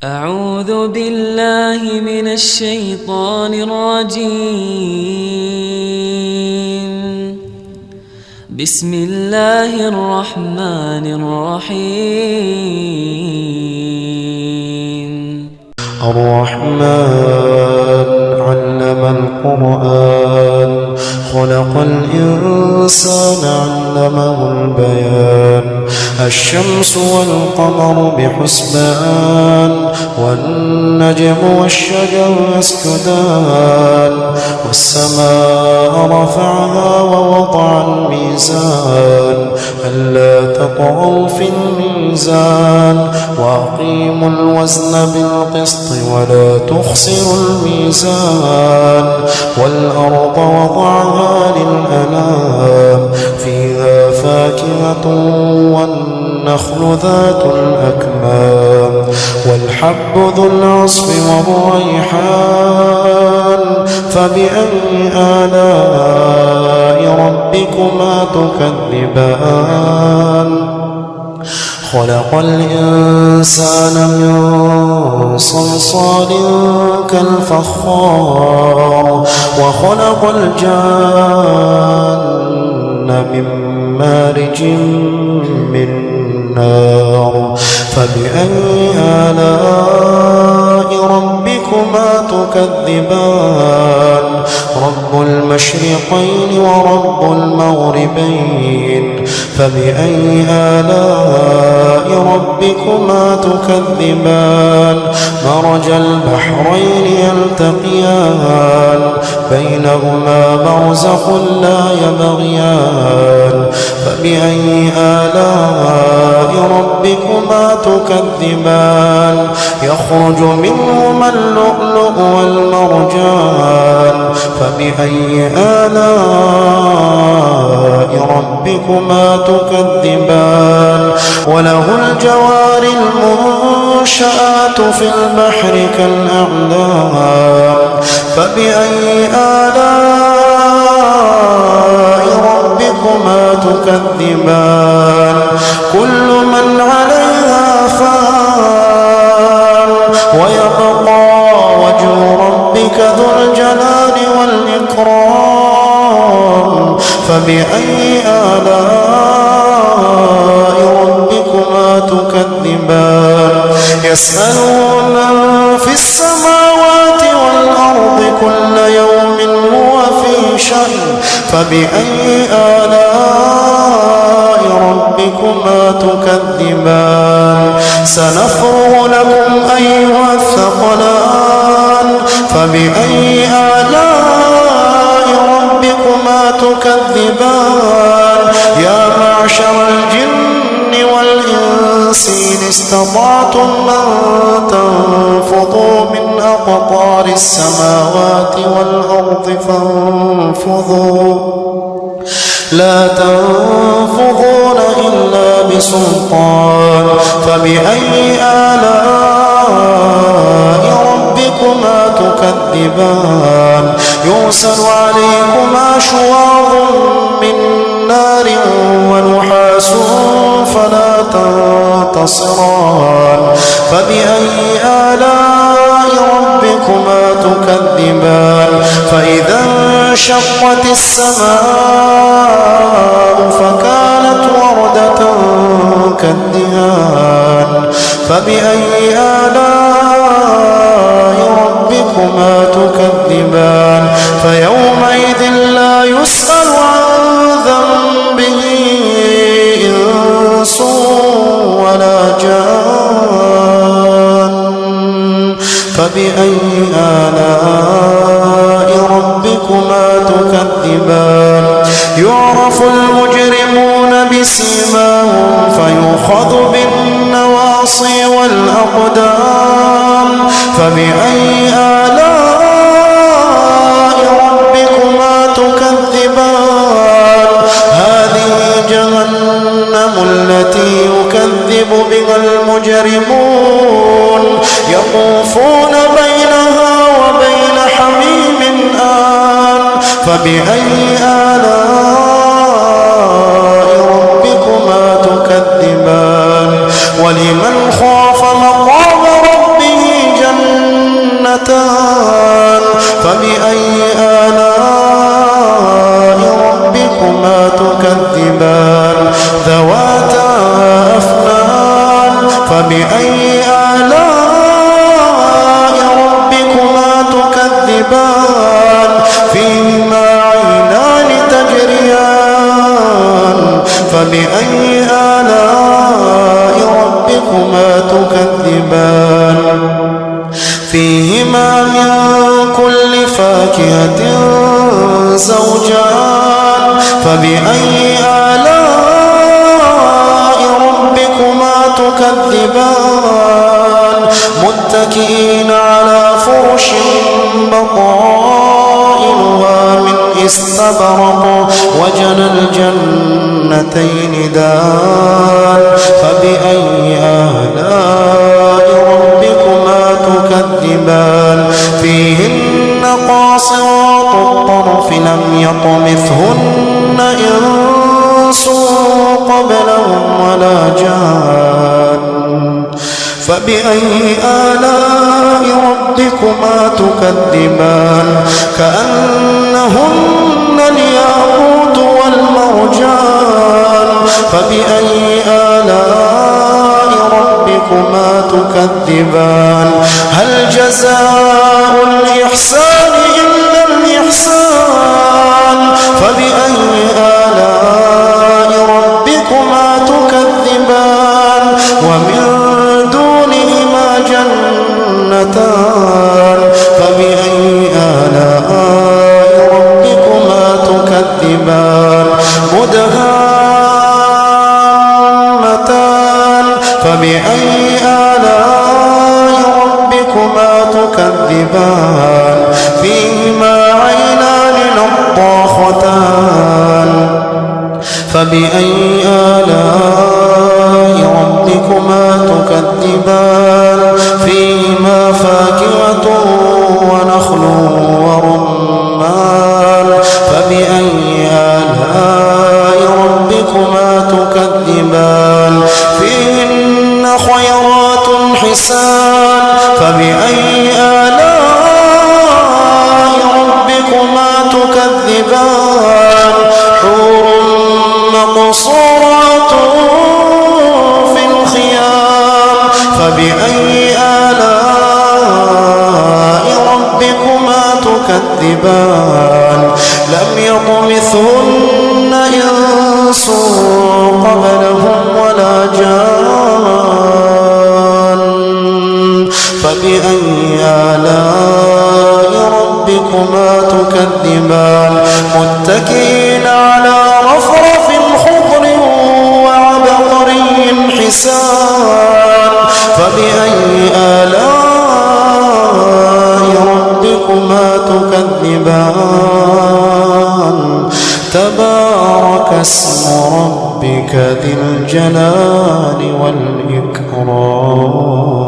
أعوذ بالله من الشيطان الرجيم. بسم الله الرحمن الرحيم. الرحمن علم القرآن خلق الإنسان علمه البيان. الشمس والقمر بحسبان والنجم والشجر يسجدان. والسماء رفعها ووضع الميزان ألا تطغوا في الميزان وأقيموا الوزن بالقسط ولا تخسروا الميزان. والأرض وضعها للأنام فيها فاكهة والنخل ذات الأكمام والحب ذو العصف والريحان. فبأي آلاء ربكما تكذبان؟ خلق الإنسان من صلصال كالفخار وخلق الجان من مارج من نار. فبأي آلاء ربكما تكذبان؟ رب المشرقين ورب المغربين. فبأي آلاء ربكما تكذبان؟ مرج البحرين يلتقيان بينهما برزخ لا يبغيان. فبأي آلاء ربكما تكذبان؟ يخرج منهما اللؤلؤ والمرجان. فبأي آلاء ربكما تكذبان؟ وله الجوار المنشآت في البحر كالأعلام. فبأي آلاء ربكما تكذبان؟ كل من عليها فان ويبقى وجه ربك ذو الجلال والإكرام. فبأي آلاء ربكما تكذبان؟ يسأله من في السماوات والأرض كل يوم هو في شأن. فبأي آلاء ربكما تكذبان؟ سنفرغ لكم أيها الثقلان. فبأي آلاء ربكما تكذبان؟ يا معشر الجن والإنس إن استطعتم أن تنفضوا من أقطار السماوات والأرض فانفضوا لا تنفضون إلا بسلطان. فبأي آلاء ربكما تكذبان؟ يرسل عليكما شواظ من نار ونحاس فلا تنتصران. فبأي آلاء ربكما تكذبان؟ فإذا انشقت السماء فكانت وردة كالدهان. فبأي آلاء ربكما تكذبان؟ فيومئذ لا يسأل عن ذنبه إنس ولا جان. فبأي آلاء ربكما تكذبان؟ يعرف المجرمون بسيماهم فيؤخذ بالنواصي والأقدام. فبأي آلاء ربكما تكذبان؟ هذه جهنم التي يكذب بها المجرمون يطوفون بينها وبين حميم آن. فبأي آلاء ربكما تكذبان؟ ولمن خاف مقام ربه جنتان فبأي آلاء ربكما تكذبان ذواتا أفنان فبأي آلاء ربكما تكذبان فيهما عينان تجريان فبأي آلاء ربكما تكذبان فيهما من كل فاكهة زوجان فبأي آلاء ربكما تكذبان متكئين على فرش بطائنها من استبرق وجنى الجنتين دان فبأي آلاء ربكما تكذبان فيهن قاصرات الطرف لم يطمثهن إنس قبلهم ولا جان فبأي آلاء ربكما تكذبان كأنهن الياقوت والمرجان فبأي آلاء ربكما تكذبان هل جزاء الإحسان إلا الإحسان فبأي آلاء ربكما تكذبان ومن دونهما جنتان فبأي آلاء ربكما تكذبان مدهامتان فبأي آلاء ربكما تكذبان فيهما عينان نضاختان فبأي آلاء ربكما تكذبان فيهما فاكهة ونخل ورمان فبأي آلاء ربكما تكذبان فيهن خيرات حسان فبأي آلاء ربكما تكذبان حور مقصورات في الخيام فبأي آلاء ربكما تكذبان لم يطمثهن إنس قبلهم ولا جان فبأي آلاء ربكما تكذبان متكئين على رفرف خضر وعبقري حسان فبأي آلاء ربكما تكذبان تبارك اسم ربك ذي الجلال والإكرام